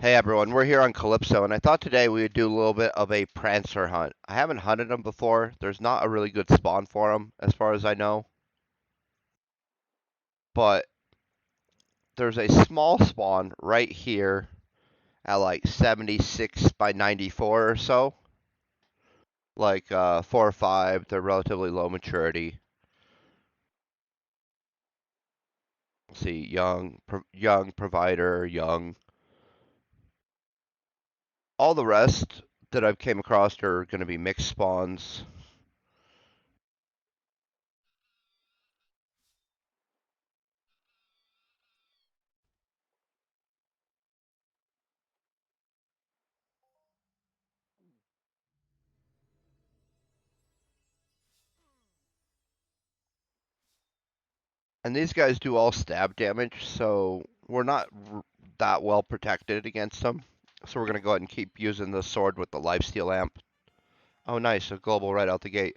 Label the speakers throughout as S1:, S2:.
S1: Hey everyone, we're here on Calypso, and I thought today we would do a little bit of a Prancer hunt. I haven't hunted them before. There's not a really good spawn for them, as far as I know, but there's a small spawn right here at like 76 by 94 or so, like 4 or 5. They're relatively low maturity. Let's see, young provider, young. All the rest that I've came across are going to be mixed spawns. And these guys do all stab damage, so we're not that well protected against them. So we're going to go ahead and keep using the sword with the lifesteal amp. Oh, nice. A global right out the gate.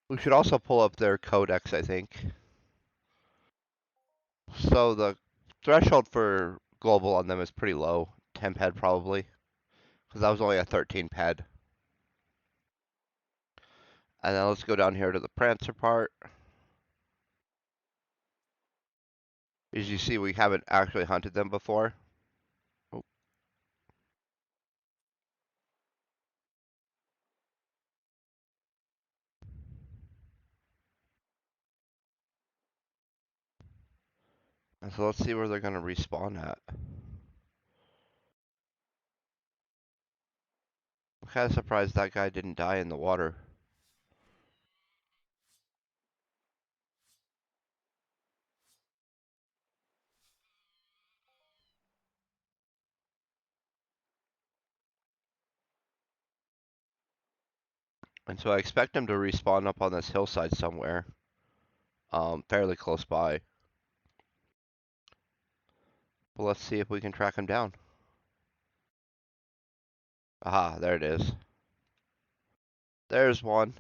S1: We should also pull up their codex, I think. So the threshold for global on them is pretty low. 10 ped probably. Because that was only a 13 ped. And then let's go down here to the Prancer part. As you see, we haven't actually hunted them before. Oh, and so let's see where they're going to respawn at. I'm kind of surprised that guy didn't die in the water. And so I expect him to respawn up on this hillside somewhere, fairly close by. But let's see if we can track him down. Aha, there it is. There's one.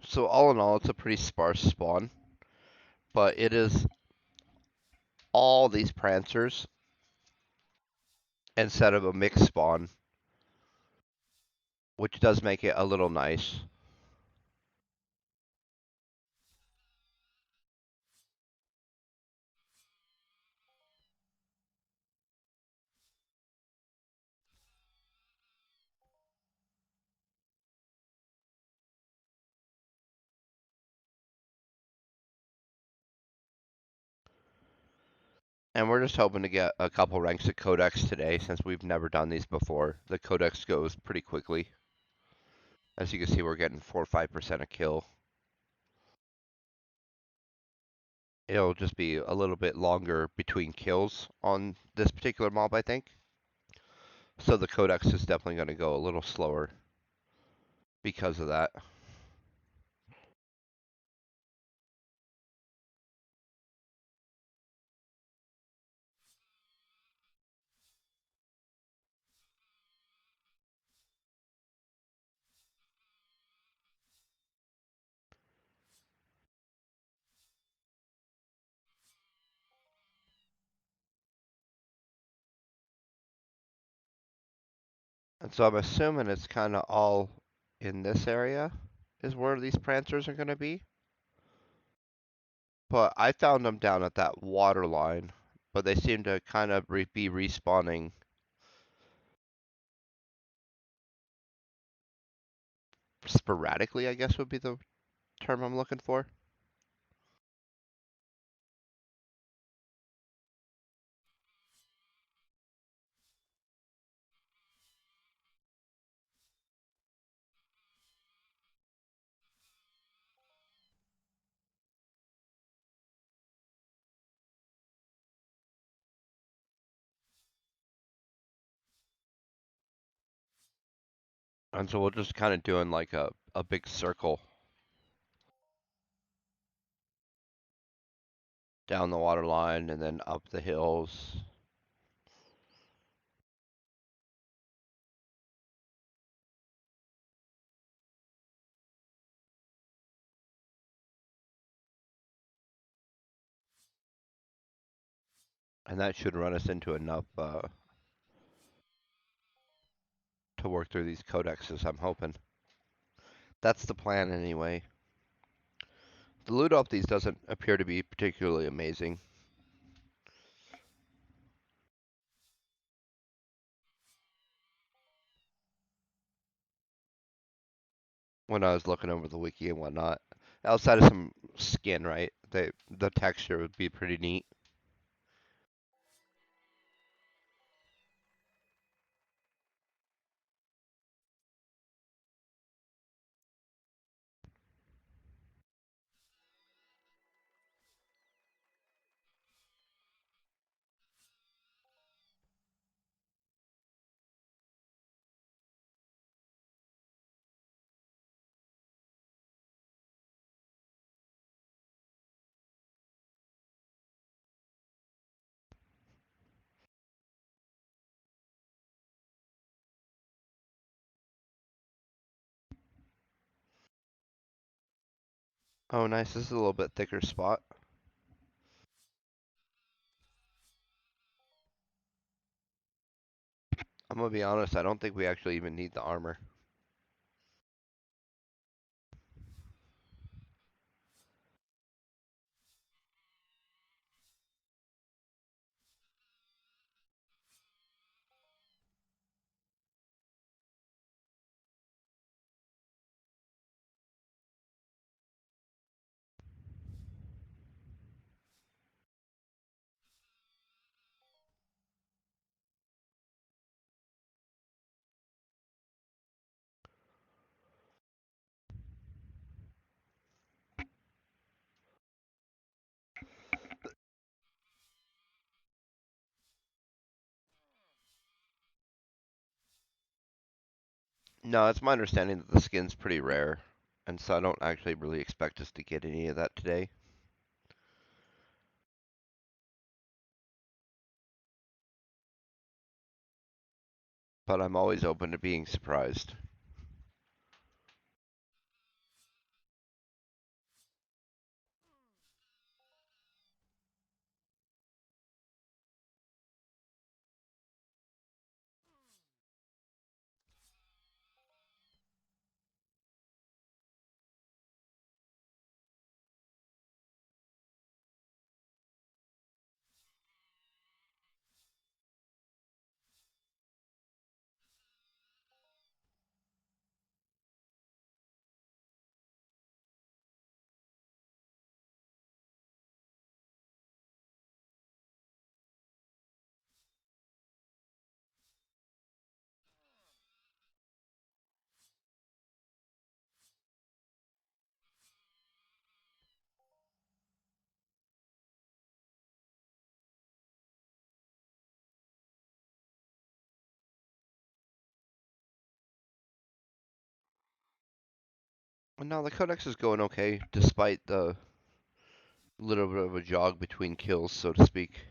S1: So all in all, it's a pretty sparse spawn, but it is all these prancers instead of a mixed spawn, which does make it a little nice. And we're just hoping to get a couple ranks of Codex today since we've never done these before. The Codex goes pretty quickly. As you can see, we're getting 4 or 5% a kill. It'll just be a little bit longer between kills on this particular mob, I think. So the Codex is definitely going to go a little slower because of that. And so I'm assuming it's kind of all in this area is where these Prancers are going to be. But I found them down at that water line, but they seem to kind of be respawning sporadically, I guess would be the term I'm looking for. And so we're just kind of doing like a big circle. down the water line and then up the hills. And that should run us into enough to work through these codexes, I'm hoping. That's the plan anyway. The loot off these doesn't appear to be particularly amazing. When I was looking over the wiki and whatnot, outside of some skin, right? The texture would be pretty neat. Oh, nice. This is a little bit thicker spot. I'm gonna be honest, I don't think we actually even need the armor. No, it's my understanding that the skin's pretty rare, and so I don't actually really expect us to get any of that today. But I'm always open to being surprised. No, the codex is going okay, despite the little bit of a jog between kills, so to speak.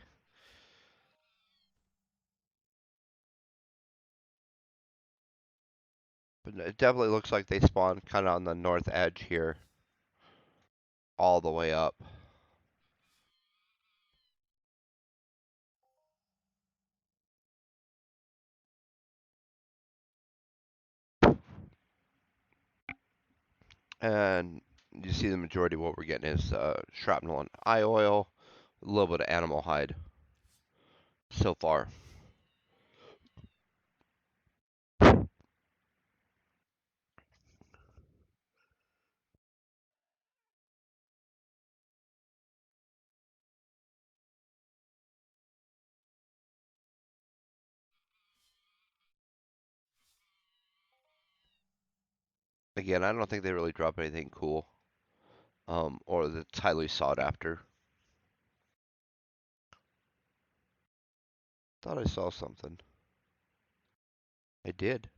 S1: But it definitely looks like they spawn kind of on the north edge here, all the way up. And you see the majority of what we're getting is shrapnel and eye oil, a little bit of animal hide so far. Again, I don't think they really drop anything cool, or that's highly sought after. Thought I saw something. I did.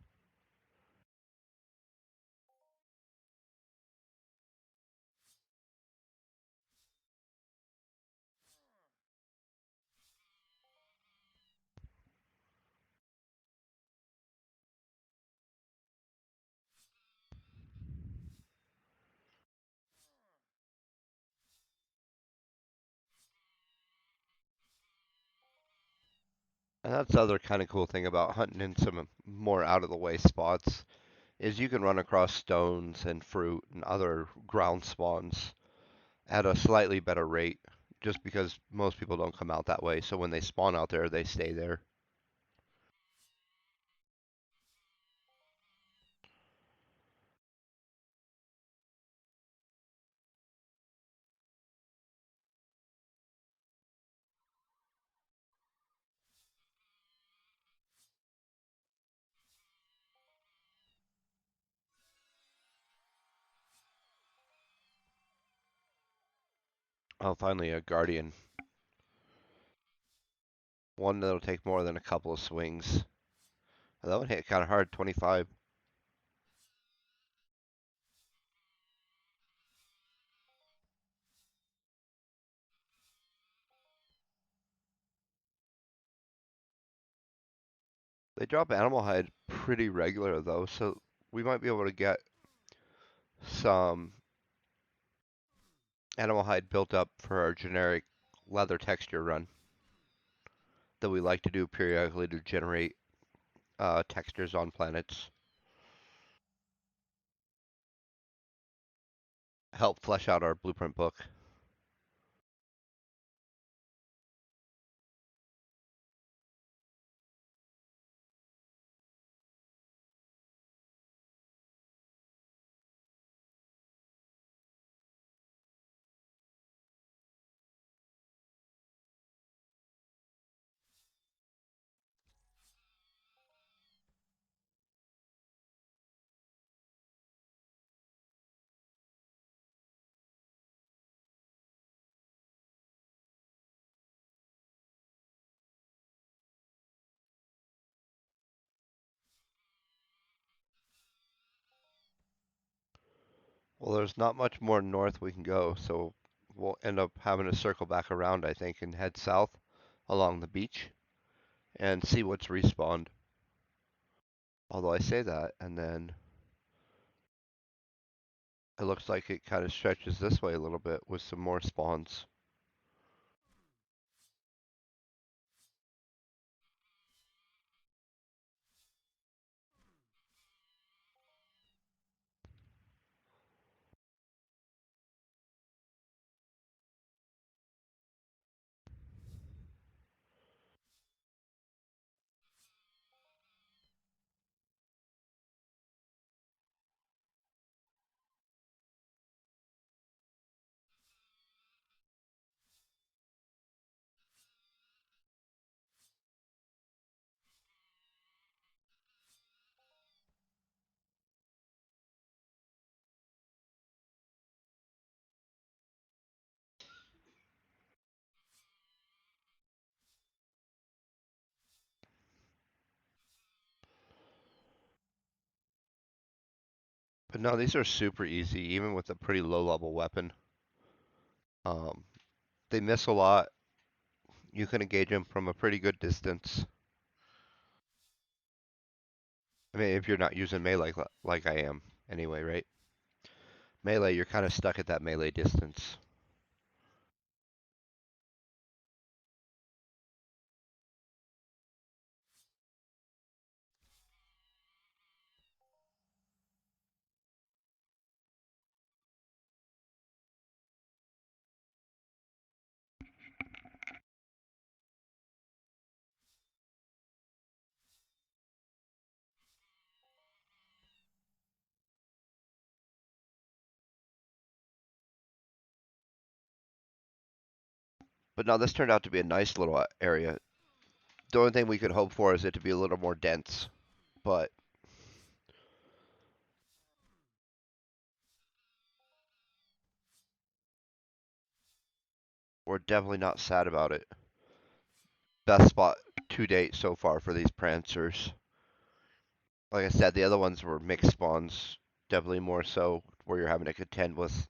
S1: And that's the other kind of cool thing about hunting in some more out of the way spots is you can run across stones and fruit and other ground spawns at a slightly better rate just because most people don't come out that way. So when they spawn out there, they stay there. Oh, finally a guardian. One that'll take more than a couple of swings. That one hit kind of hard, 25. They drop animal hide pretty regular though, so we might be able to get some animal hide built up for our generic leather texture run that we like to do periodically to generate textures on planets. Help flesh out our blueprint book. Well, there's not much more north we can go, so we'll end up having to circle back around, I think, and head south along the beach and see what's respawned. Although I say that, and then it looks like it kind of stretches this way a little bit with some more spawns. But no, these are super easy, even with a pretty low level weapon. Um, they miss a lot. You can engage them from a pretty good distance. I mean, if you're not using melee like I am anyway, right? Melee, you're kind of stuck at that melee distance. But no, this turned out to be a nice little area. The only thing we could hope for is it to be a little more dense, but we're definitely not sad about it. Best spot to date so far for these prancers. Like I said, the other ones were mixed spawns, definitely more so where you're having to contend with,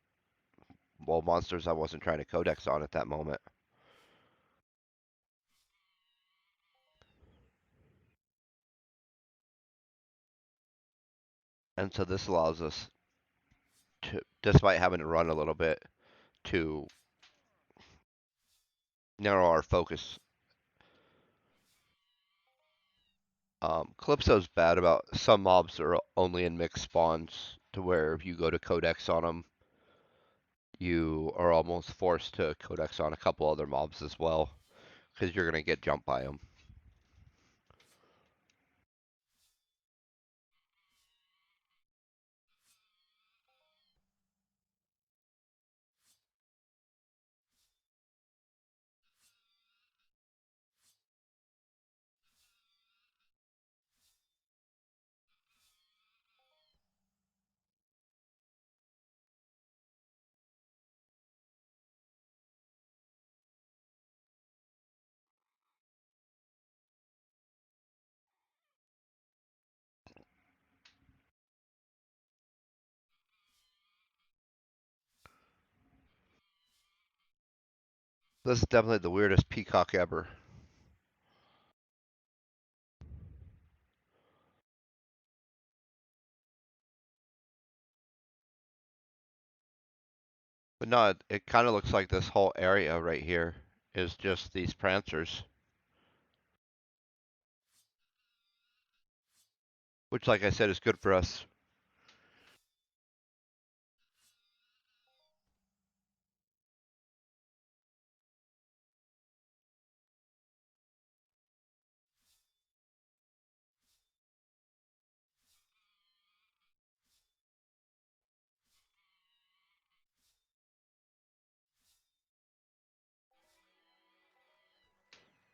S1: well, monsters I wasn't trying to codex on at that moment. And so this allows us to, despite having to run a little bit, to narrow our focus. Calypso's bad about some mobs are only in mixed spawns to where if you go to Codex on them, you are almost forced to Codex on a couple other mobs as well because you're going to get jumped by them. This is definitely the weirdest peacock ever. But no, it kind of looks like this whole area right here is just these prancers, which, like I said, is good for us.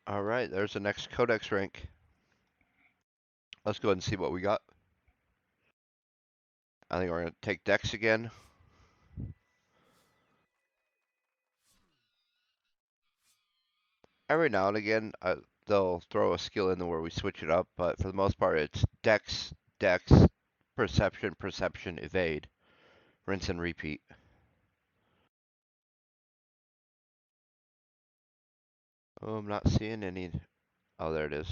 S1: All right, there's the next Codex rank. Let's go ahead and see what we got. I think we're going to take Dex again. Every now and again, they'll throw a skill in there where we switch it up, but for the most part, it's Dex, Dex, Perception, Perception, Evade, rinse and repeat. Oh, I'm not seeing any. Oh, there it is.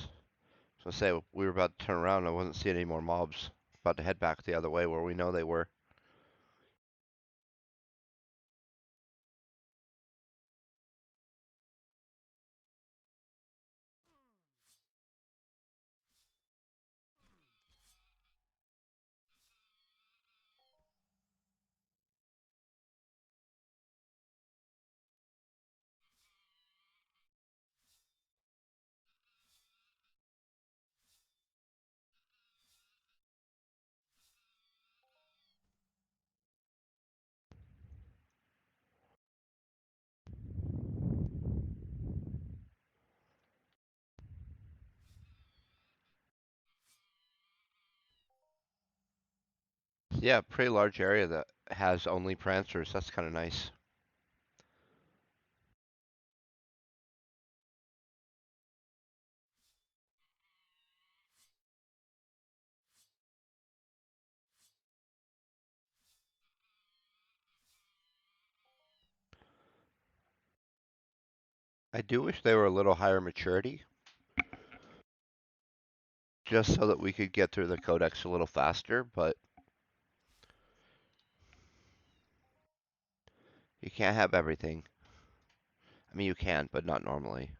S1: So say we were about to turn around, I wasn't seeing any more mobs. About to head back the other way where we know they were. Yeah, pretty large area that has only Prancers. That's kind of nice. I do wish they were a little higher maturity, just so that we could get through the codex a little faster, but you can't have everything. I mean, you can, but not normally.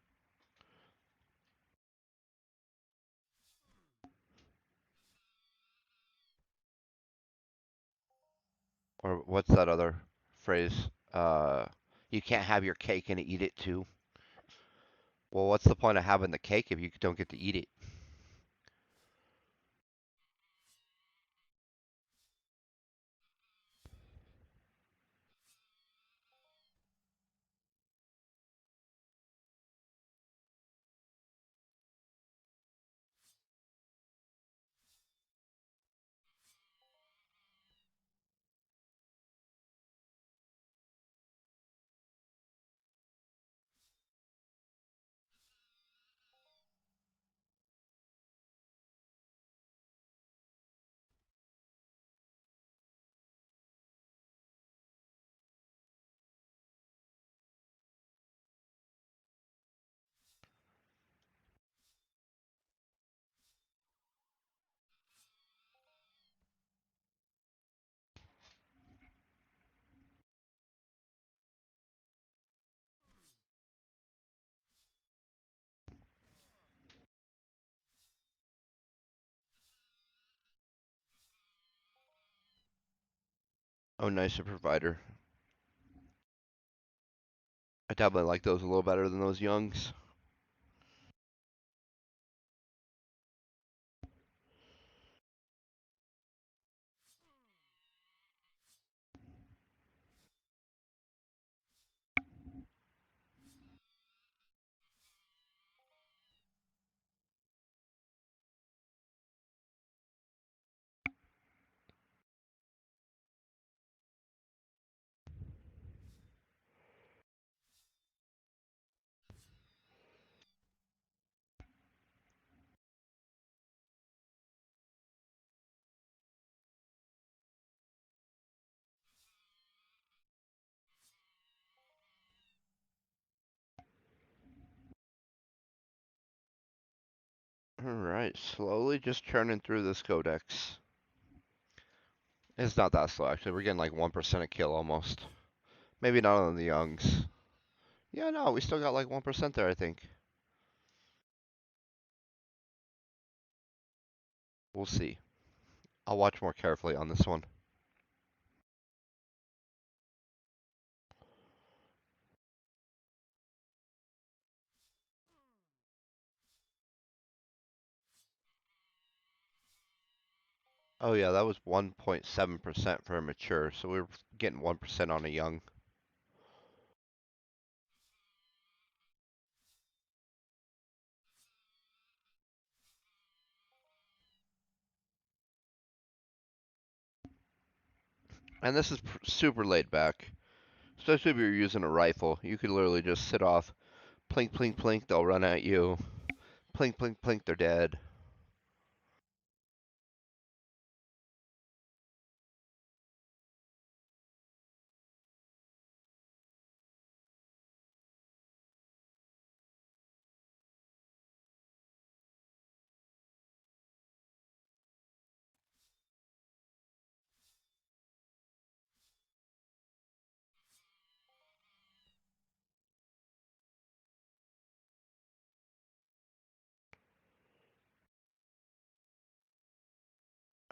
S1: Or what's that other phrase? You can't have your cake and eat it too. Well, what's the point of having the cake if you don't get to eat it? Oh, nicer provider. I definitely like those a little better than those youngs. Alright, slowly just churning through this codex. It's not that slow, actually. We're getting like 1% a kill almost. Maybe not on the youngs. Yeah, no, we still got like 1% there, I think. We'll see. I'll watch more carefully on this one. Oh yeah, that was 1.7% for a mature, so we were getting 1% on a young. And this is super laid back. Especially if you're using a rifle. You could literally just sit off, plink, plink, plink, they'll run at you. Plink, plink, plink, they're dead.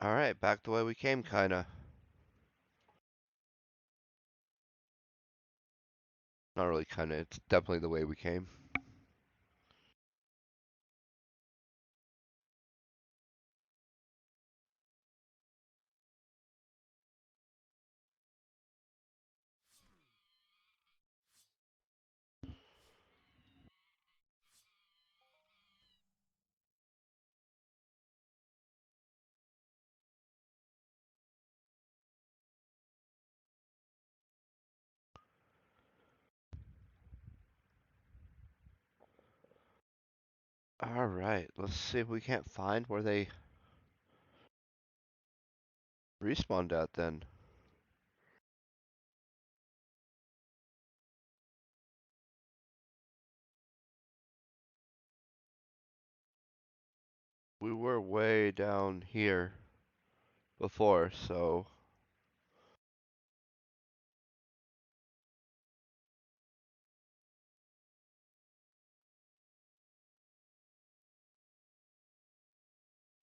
S1: Alright, back the way we came, kinda. Not really kinda, it's definitely the way we came. Alright, let's see if we can't find where they respawned at then. We were way down here before, so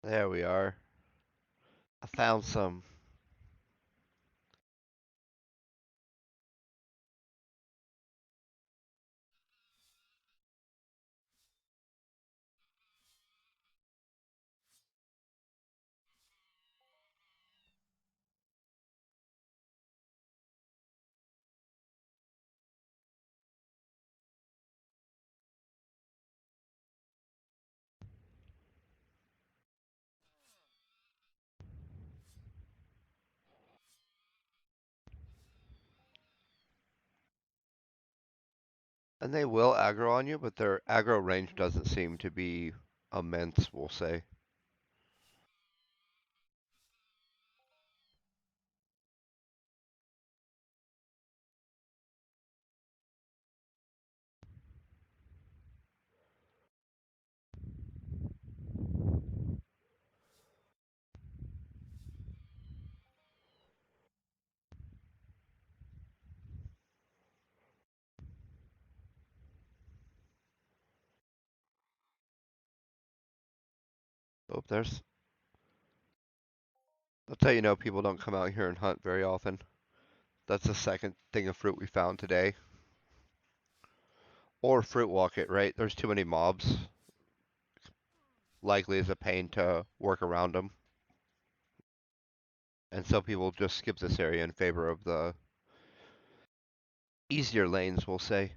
S1: there we are. I found some. And they will aggro on you, but their aggro range doesn't seem to be immense, we'll say. Oh, there's. That's how you know people don't come out here and hunt very often. That's the second thing of fruit we found today. Or fruit walk it, right? There's too many mobs. Likely is a pain to work around them. And so people just skip this area in favor of the easier lanes, we'll say.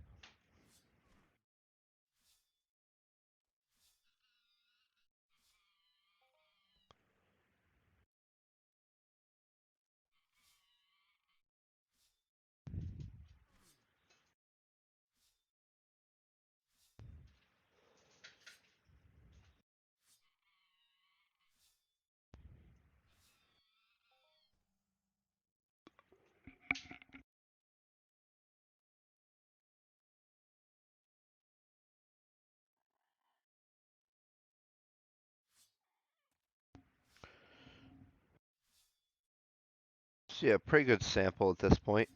S1: So yeah, pretty good sample at this point.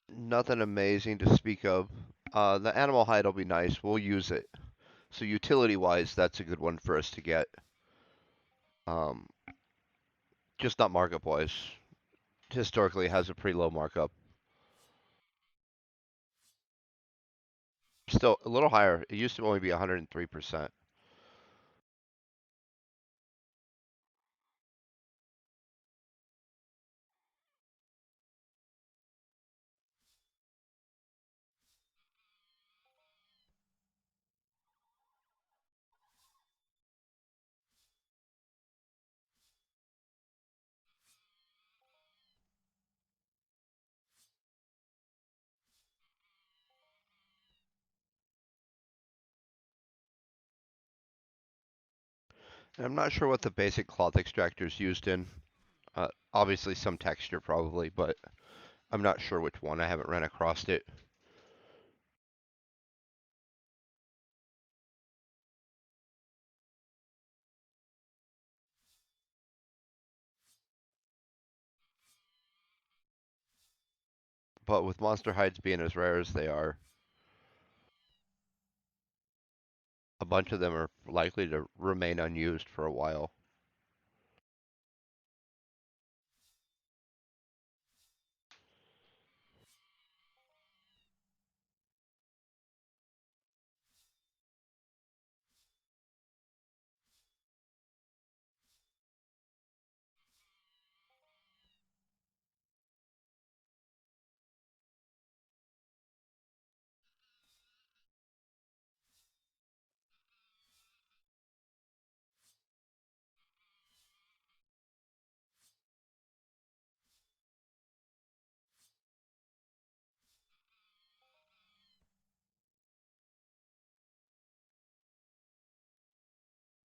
S1: Nothing amazing to speak of. The animal hide will be nice. We'll use it. So utility-wise, that's a good one for us to get. Um, just not markup-wise. Historically, it has a pretty low markup. Still a little higher. It used to only be 103%. And I'm not sure what the basic cloth extractor is used in. Obviously some texture probably, but I'm not sure which one. I haven't ran across it. But with monster hides being as rare as they are, a bunch of them are likely to remain unused for a while.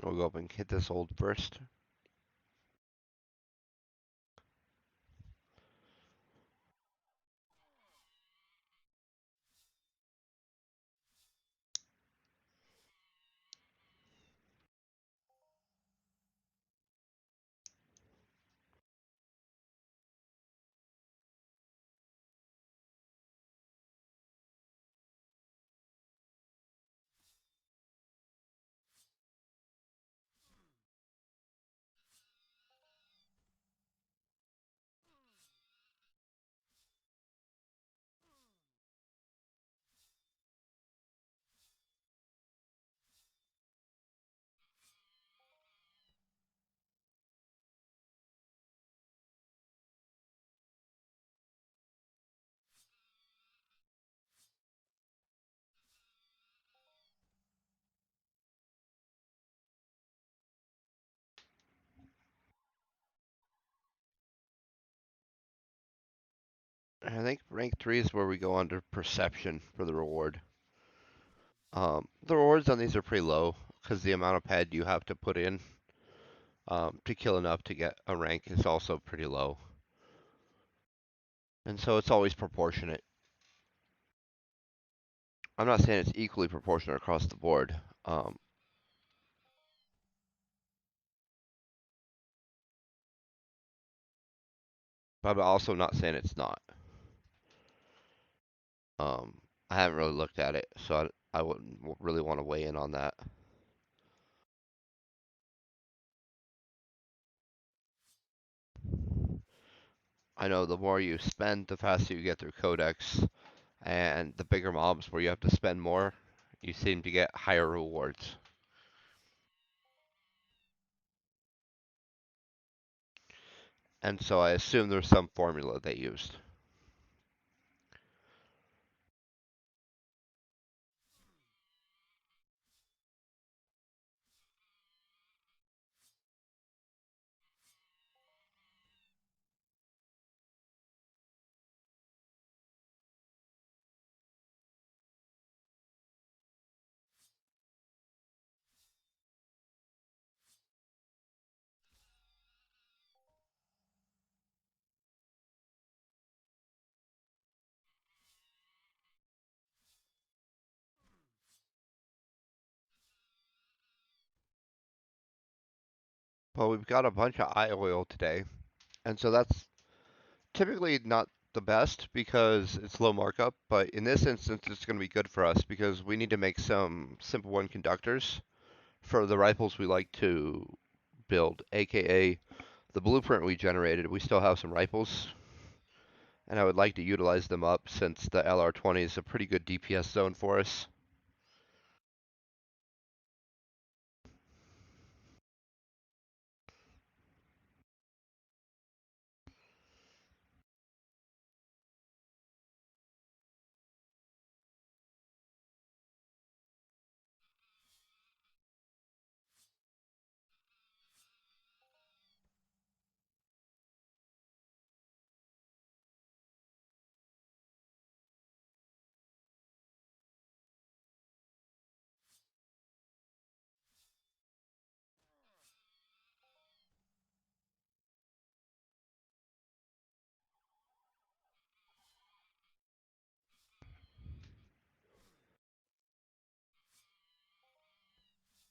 S1: We'll go up and hit this old first. I think rank 3 is where we go under perception for the reward. The rewards on these are pretty low because the amount of ped you have to put in to kill enough to get a rank is also pretty low. And so it's always proportionate. I'm not saying it's equally proportionate across the board, but I'm also not saying it's not. I haven't really looked at it, so I wouldn't really want to weigh in on that. I know the more you spend, the faster you get through Codex, and the bigger mobs where you have to spend more, you seem to get higher rewards. And so I assume there's some formula they used. Well, we've got a bunch of eye oil today, and so that's typically not the best because it's low markup, but in this instance, it's going to be good for us because we need to make some simple one conductors for the rifles we like to build, aka the blueprint we generated. We still have some rifles, and I would like to utilize them up since the LR20 is a pretty good DPS zone for us.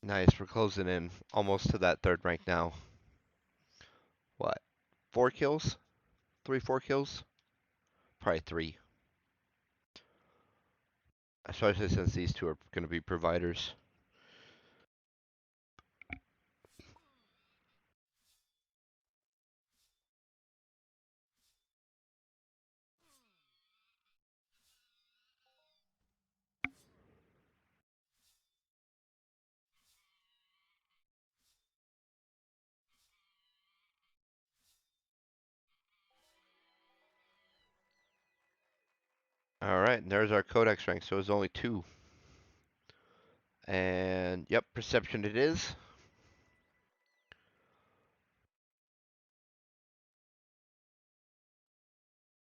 S1: Nice, we're closing in almost to that third rank now. What? 4 kills? 3, 4 kills? Probably 3. Especially since these two are going to be providers. Alright, and there's our Codex rank, so it's only 2. And yep, perception it is.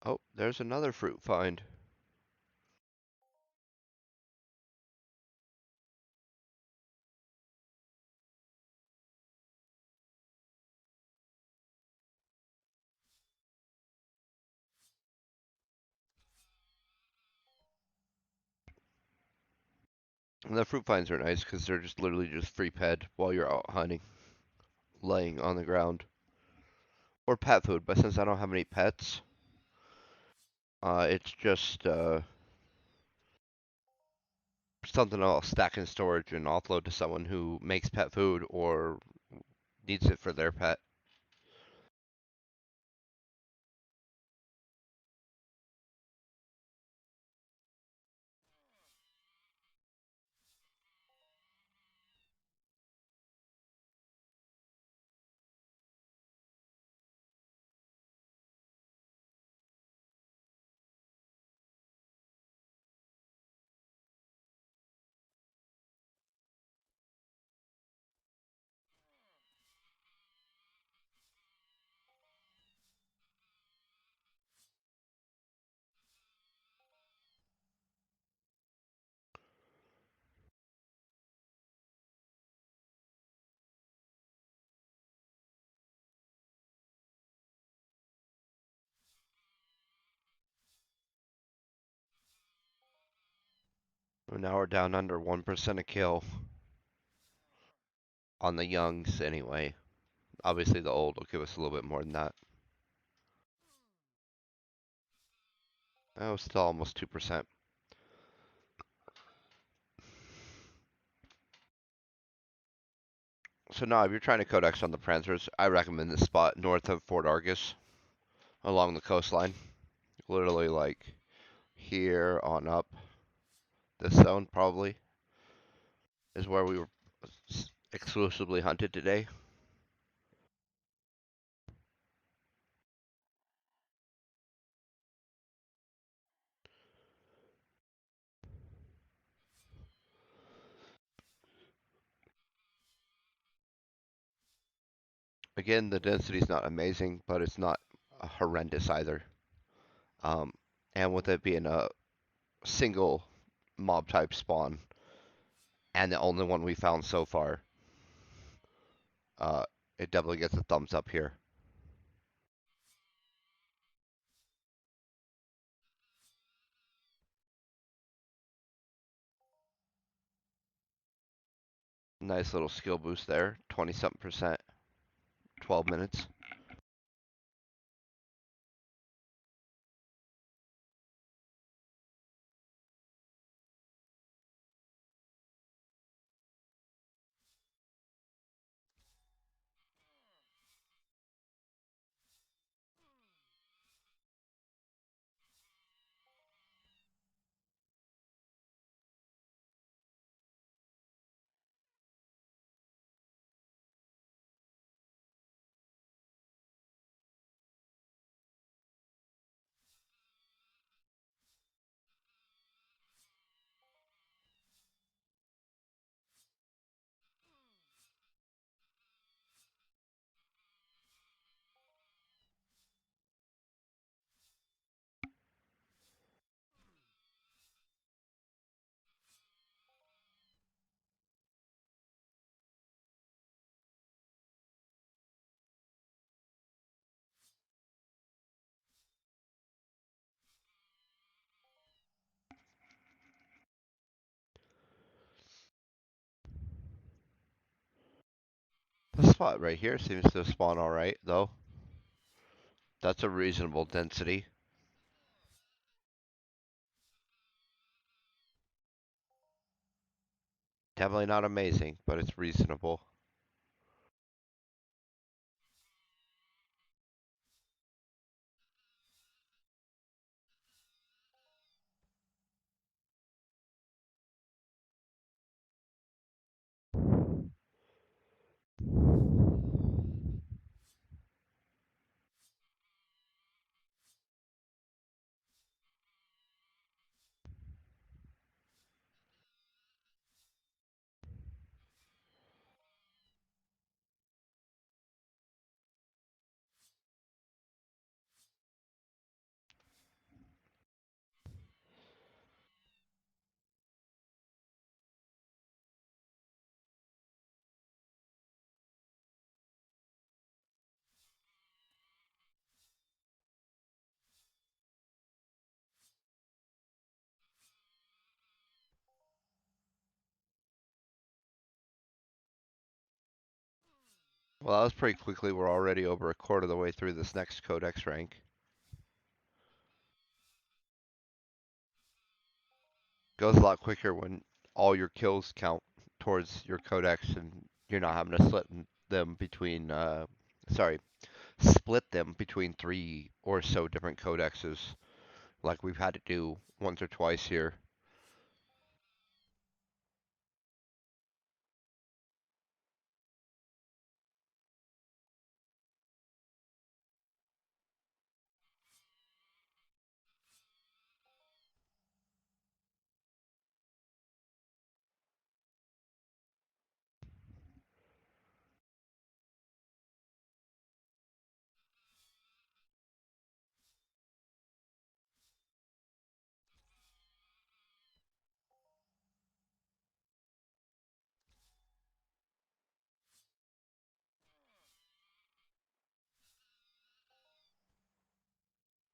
S1: Oh, there's another fruit find. And the fruit finds are nice because they're just literally just free ped while you're out hunting, laying on the ground. Or pet food, but since I don't have any pets, it's just something I'll stack in storage and offload to someone who makes pet food or needs it for their pet. And now we're down under 1% a kill on the youngs anyway. Obviously the old will give us a little bit more than that. Oh, still almost 2%. So now if you're trying to codex on the Prancers, I recommend this spot north of Fort Argus. along the coastline. Literally like here on up. This zone probably is where we were exclusively hunted today. Again, the density is not amazing, but it's not horrendous either. Um, and with it being a single mob type spawn and the only one we found so far, uh, it definitely gets a thumbs up here. Nice little skill boost there, 20 something percent, 12 minutes. This spot right here seems to spawn alright, though. That's a reasonable density. Definitely not amazing, but it's reasonable. Well, that was pretty quickly. We're already over a quarter of the way through this next Codex rank. Goes a lot quicker when all your kills count towards your Codex and you're not having to split them between 3 or so different codexes like we've had to do once or twice here.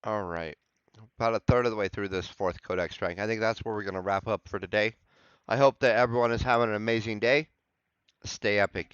S1: All right. About a third of the way through this fourth Codex rank. I think that's where we're going to wrap up for today. I hope that everyone is having an amazing day. Stay epic.